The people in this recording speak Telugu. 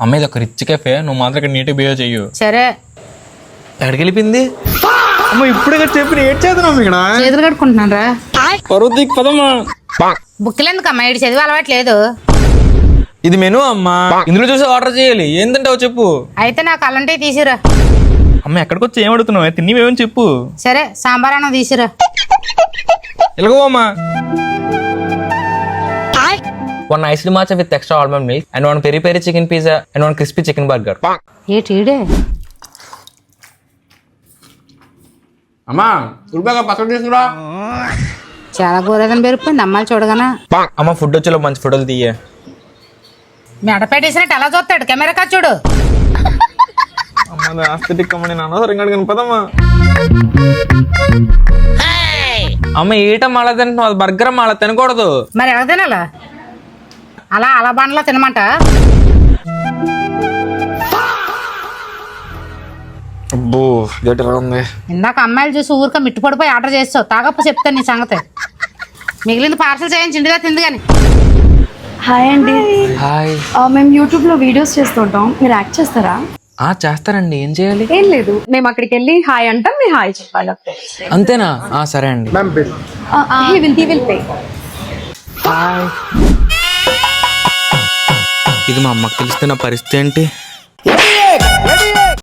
అమ్మ ఇది ఒక రిచ్ కెఫే, నువ్వు మాత్రం ఇక్కడ నీట్గా బిహేవ్ చెయ్యు. సరే. ఎక్కడికి వెళ్ళిపోయింది? అమ్మ ఇప్పుడే చెప్పిన ఏడ్ చేద్దాం ఇక్కడ. చేతులు కట్టుకుంటున్నాను రా. పరువు పదమ్మా. బుక్కులు ఎందుకమ్మా, ఇటు చదివి అలవాట్లేదు. ఇది మెనూ అమ్మా, ఇందులో చూసి ఆర్డర్ చేయాలి. ఏంటంటావు చెప్పు. అయితే నాకు అలాంటివి తీసిరా. అమ్మ ఎక్కడికి వచ్చి ఏం అడుగుతున్నావు? తిని ఏమని చెప్పు. సరే సాంబార్ అన్నం తీసిరా. ఎలాగో అమ్మా. 1 iced matcha with extra almond milk and 1 peri peri chicken pizza and 1 crispy chicken burger. ఏటీడే అమ్మా ఉల్లిపాయ పచ్చడి తీసుకురా. చాలా గోరేదని పెరిగిపోయింది అమ్మాయిలు చూడగానే. అమ్మ ఫుడ్ వచ్చేలో మంచి ఫోటోలు తీయ. మెడ పెట్టేసినట్టు ఎలా చూస్తాడు కెమెరా కా చూడు. అమ్మ ఏటమ్మా అలా తింటున్నావు? అది బర్గర్ అమ్మా, అలా తినకూడదు. మరి ఎలా తినాలా? అలా అలా బండ్లో తినమంట. అబ్బో ఎలా ఉంది. ఇందాక అమ్మాయిలు చూసి ఊరిక మిట్టుపడిపోయి ఆర్డర్ చేస్తావు. తాగప్ప చెప్తాను నీ సంగతి. మిగిలింది పార్సల్ చేయించి ఇంటిగా తింది కానీ. హాయ్ అండి. హాయ్. మేము యూట్యూబ్లో వీడియోస్ చేస్తుంటాం, మీరు యాక్ట్ చేస్తారా? చేస్తారండి. ఏం చేయాలి? ఏం లేదు, మేము అక్కడికి వెళ్ళి హాయ్ అంటాం, మీరు హాయ్ చెప్పాలి. అంతేనా? సరే అండి. He will pay. ఇది మా అమ్మకి తెలిస్తే నా పరిస్థితి ఏంటి?